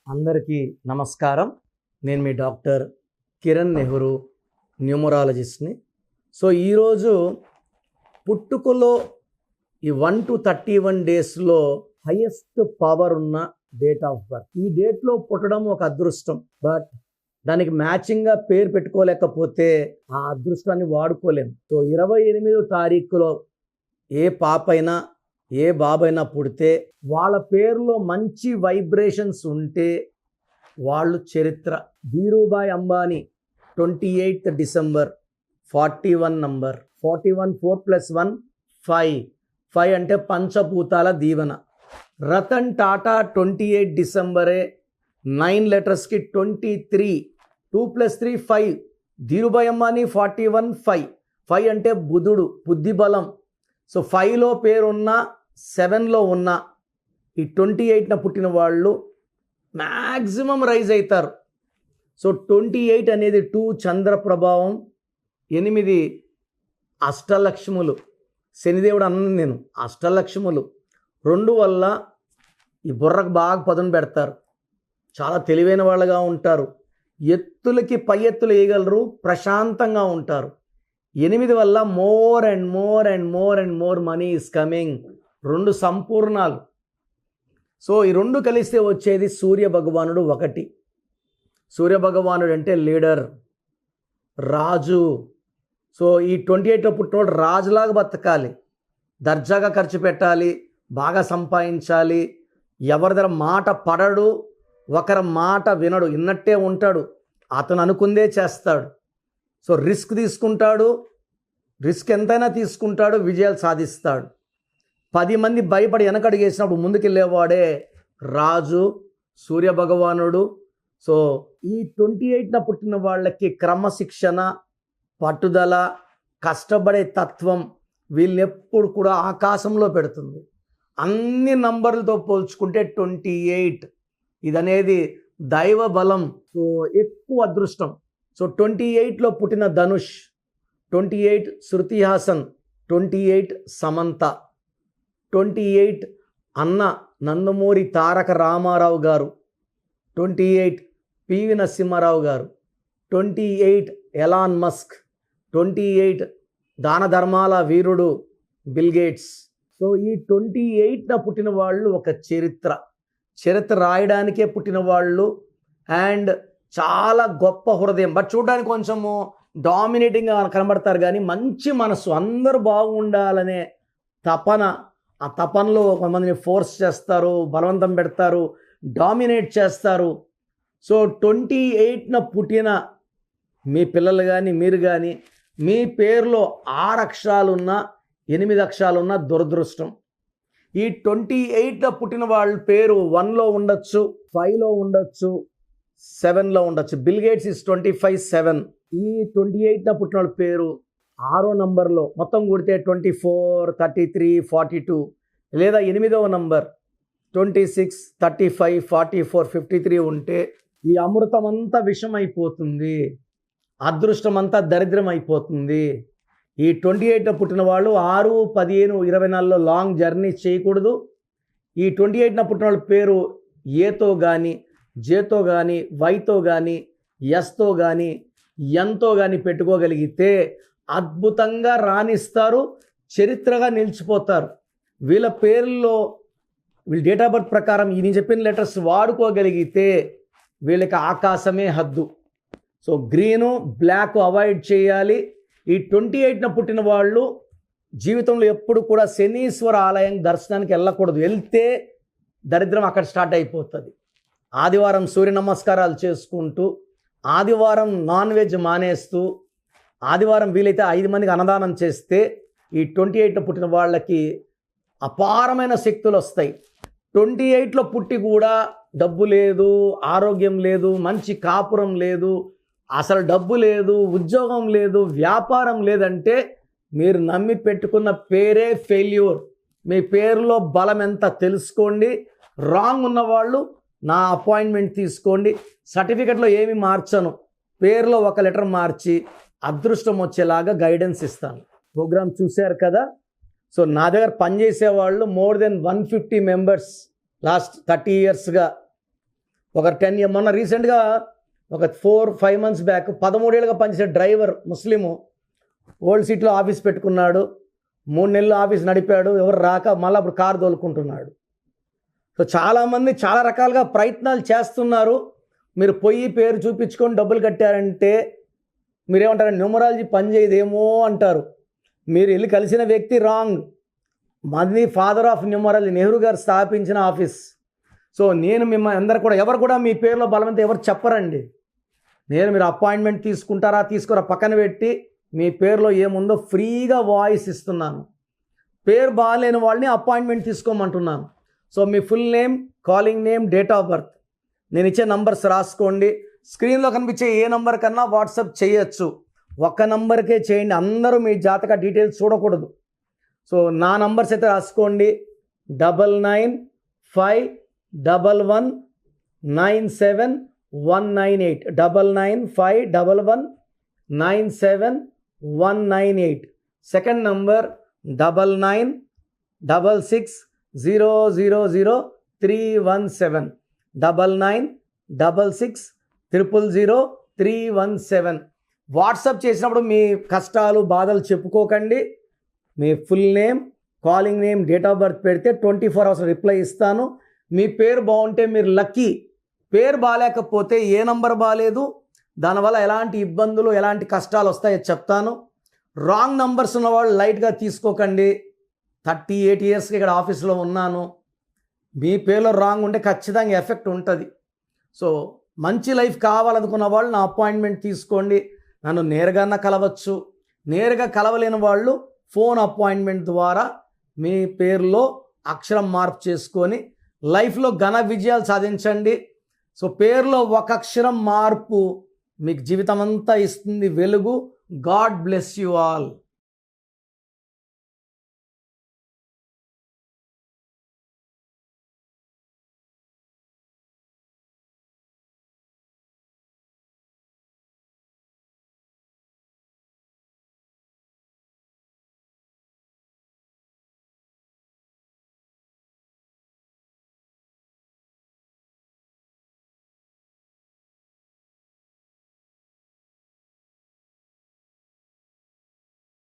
అందరికీ నమస్కారం. నేను మీ డాక్టర్ కిరణ్ నెహ్రూ, న్యూమరాలజిస్ట్ని. సో ఈరోజు పుట్టుకలో ఈ 1 to 31 డేస్లో హైయెస్ట్ పవర్ ఉన్న డేట్ ఆఫ్ బర్త్. ఈ డేట్లో పుట్టడం ఒక అదృష్టం, బట్ దానికి మ్యాచింగ్గా పేరు పెట్టుకోలేకపోతే ఆ అదృష్టాన్ని వాడుకోలేము. సో 28వ తారీఖులో ఏ పాపైనా ఏ బాబైనా పుడితే వాళ్ళ పేరులో మంచి వైబ్రేషన్స్ ఉంటే వాళ్ళు చరిత్ర. Dhirubhai Ambani 28th December 41 number. 41 4+1 5. 5 అంటే పంచభూతాల దీవెన. Ratan Tata 28 December 9 letters 23. 2+3 5. ధీరుభాయ్ అంబానీ 41 5. 5 అంటే బుధుడు, బుద్ధి బలం. సో 5లో పేరున్న 7లో ఉన్న ఈ 28న పుట్టిన వాళ్ళు మ్యాక్సిమం రైజ్ అవుతారు. సో 28 అనేది 2 చంద్ర ప్రభావం, 8 అష్టలక్ష్ములు. శనిదేవుడు అన్నది నేను అష్టలక్ష్ములు 2 వల్ల ఈ బుర్రకు బాగా పదును పెడతారు, చాలా తెలివైన వాళ్ళగా ఉంటారు, ఎత్తులకి పై ఎత్తులు వేయగలరు, ప్రశాంతంగా ఉంటారు. 8 వల్ల more and more and more and more money is coming. 2 సంపూర్ణాలు. సో ఈ 2 కలిస్తే వచ్చేది సూర్య భగవానుడు 1. సూర్య భగవానుడు అంటే లీడర్, రాజు. సో ఈ 28లో పుట్టినోడు రాజులాగా బతకాలి, దర్జాగా ఖర్చు పెట్టాలి, బాగా సంపాదించాలి, ఎవరి దగ్గర మాట పడడు, ఒకరి మాట వినడు, విన్నట్టే ఉంటాడు, అతను అనుకుందే చేస్తాడు. సో రిస్క్ తీసుకుంటాడు, రిస్క్ ఎంతైనా తీసుకుంటాడు, విజయాలు సాధిస్తాడు. 10 మంది భయపడి వెనకడుగేసినప్పుడు ముందుకెళ్ళేవాడే రాజు, సూర్యభగవానుడు. సో ఈ 28న పుట్టిన వాళ్ళకి క్రమశిక్షణ, పట్టుదల, కష్టపడే తత్వం వీళ్ళని ఎప్పుడు కూడా ఆకాశంలో పెడుతుంది. అన్ని నంబర్లతో పోల్చుకుంటే 28 ఇదనేది దైవ బలం. సో ఎక్కువ అదృష్టం. సో 28లో పుట్టిన ధనుష్, 28 శృతి హాసన్, 28 సమంత, 28 అన్న నందమూరి తారక రామారావు గారు, 28 పివి నరసింహారావు గారు, 28 ఎలాన్ మస్క్, 28 దాన ధర్మాల వీరుడు బిల్ గేట్స్. సో ఈ 28న పుట్టిన వాళ్ళు ఒక చరిత్ర రాయడానికే పుట్టిన వాళ్ళు. అండ్ చాలా గొప్ప హృదయం, బట్ చూడడానికి కొంచెము డామినేటింగ్గా కనబడతారు, కానీ మంచి మనసు, అందరూ బాగుండాలనే తపన. ఆ తపనలో కొంతమందిని ఫోర్స్ చేస్తారు, బలవంతం పెడతారు, డామినేట్ చేస్తారు. సో 28న పుట్టిన మీ పిల్లలు కానీ మీరు కానీ మీ పేరులో 6 అక్షరాలున్నా 8 అక్షరాలున్నా దురదృష్టం. ఈ 28లో పుట్టిన వాళ్ళ పేరు 1లో ఉండొచ్చు, 5లో ఉండొచ్చు, 7లో ఉండొచ్చు. Bill gates is 25-7. ఈ 28న పుట్టిన వాళ్ళ పేరు 6వ నంబర్లో మొత్తం కూడితే 24, 33, 42, లేదా 8వ నంబర్ 26, 35, 44, 53 ఉంటే ఈ అమృతం అంతా విషం అయిపోతుంది, అదృష్టం అంతా దరిద్రం అయిపోతుంది. ఈ 28లో పుట్టిన వాళ్ళు 6, 15, 24లో లాంగ్ జర్నీ చేయకూడదు. ఈ 28న పుట్టిన వాళ్ళ పేరు ఏతో కానీ, జేతో కానీ, వైతో కానీ, ఎస్తో కానీ, ఎంతో కానీ పెట్టుకోగలిగితే అద్భుతంగా రాణిస్తారు, చరిత్రగా నిలిచిపోతారు. వీళ్ళ పేర్లలో వీళ్ళ డేట్ ఆఫ్ బర్త్ ప్రకారం ఈ నేను చెప్పిన లెటర్స్ వాడుకోగలిగితే వీళ్ళకి ఆకాశమే హద్దు. సో గ్రీను, బ్లాక్ అవాయిడ్ చేయాలి. ఈ 28న పుట్టిన వాళ్ళు జీవితంలో ఎప్పుడు కూడా శనీశ్వర ఆలయం దర్శనానికి వెళ్ళకూడదు. వెళ్తే దరిద్రం అక్కడ స్టార్ట్ అయిపోతుంది. ఆదివారం సూర్య నమస్కారాలు చేసుకుంటూ, ఆదివారం నాన్ వెజ్ మానేస్తూ, ఆదివారం వీలైతే 5 మందికి అన్నదానం చేస్తే ఈ 28లో పుట్టిన వాళ్ళకి అపారమైన శక్తులు వస్తాయి. 28లో పుట్టి కూడా డబ్బు లేదు, ఆరోగ్యం లేదు, మంచి కాపురం లేదు, అసలు డబ్బు లేదు, ఉద్యోగం లేదు, వ్యాపారం లేదంటే మీరు నమ్మి పెట్టుకున్న పేరే ఫెయిల్యూర్. మీ పేరులో బలం ఎంత తెలుసుకోండి. రాంగ్ ఉన్నవాళ్ళు నా అపాయింట్మెంట్ తీసుకోండి. సర్టిఫికెట్లో ఏమి మార్చను, పేరులో ఒక లెటర్ మార్చి అదృష్టం వచ్చేలాగా గైడెన్స్ ఇస్తాను. ప్రోగ్రామ్ చూశారు కదా. సో నా దగ్గర పనిచేసే వాళ్ళు మోర్ దెన్ 150 మెంబర్స్ లాస్ట్ 30 yearsగా ఒక 10 ఇయర్ మొన్న రీసెంట్గా ఒక 4-5 months బ్యాక్ 13 ఏళ్ళుగా పనిచేసే డ్రైవర్ ముస్లిము ఓల్డ్ సిటీలో ఆఫీస్ పెట్టుకున్నాడు, 3 నెలలు ఆఫీస్ నడిపాడు, ఎవరు రాక మళ్ళీ అప్పుడు కారు తోలుకుంటున్నాడు. సో చాలామంది చాలా రకాలుగా ప్రయత్నాలు చేస్తున్నారు. మీరు పొయ్యి పేరు చూపించుకొని డబ్బులు కట్టారంటే మీరేమంటారు, న్యూమరాలజీ పనిచేయదేమో అంటారు. మీరు వెళ్ళి కలిసిన వ్యక్తి రాంగ్. మాది ఫాదర్ ఆఫ్ న్యూమరాలజీ నెహ్రూ గారు స్థాపించిన ఆఫీస్. సో నేను మిమ్మల్ని అందరు కూడా ఎవరు కూడా మీ పేరులో బలవంతం ఎవరు చెప్పరండి. మీరు అపాయింట్మెంట్ తీసుకుంటారా తీసుకోరా పక్కన పెట్టి మీ పేరులో ఏముందో ఫ్రీగా వాయిస్ ఇస్తున్నాను. పేరు బాగాలేని వాళ్ళని అపాయింట్మెంట్ తీసుకోమంటున్నాను. సో మీ full name, calling name, date of birth, నేను ఇచ్చే నంబర్స్ రాసుకోండి. స్క్రీన్లో కనిపించే ఏ నంబర్ కన్నా వాట్సాప్ చేయొచ్చు. ఒక్క నంబర్కే చేయండి, అందరూ మీ జాతక డీటెయిల్స్ చూడకూడదు. సో నా నంబర్స్ అయితే రాసుకోండి. 9951197198 9951197198. Second number 9966000317 9966000317. వాట్సాప్ చేసినప్పుడు మీ కష్టాలు బాధలు చెప్పుకోకండి. మీ full name, calling name, date of birth పెడితే 24 hours రిప్లై ఇస్తాను. మీ పేరు బాగుంటే మీరు లక్కీ. పేరు బాగాలేకపోతే ఏ నంబర్ బాగాలేదు, దానివల్ల ఎలాంటి ఇబ్బందులు ఎలాంటి కష్టాలు వస్తాయో చెప్తాను. రాంగ్ నంబర్స్ ఉన్నవాళ్ళు లైట్గా తీసుకోకండి. 38 yearsకి ఇక్కడ ఆఫీస్లో ఉన్నాను. మీ పేరులో రాంగ్ ఉంటే ఖచ్చితంగా ఎఫెక్ట్ ఉంటుంది. సో మంచి లైఫ్ కావాలనుకున్న వాళ్ళు నా అపాయింట్మెంట్ తీసుకోండి. నన్ను నేరుగా కలవచ్చు. నేరుగా కలవలేని వాళ్ళు ఫోన్ అపాయింట్మెంట్ ద్వారా మీ పేరులో అక్షరం మార్పు చేసుకొని లైఫ్లో ఘన విజయాలు సాధించండి. సో పేరులో ఒక అక్షరం మార్పు మీకు జీవితం అంతా ఇస్తుంది వెలుగు. God bless you all.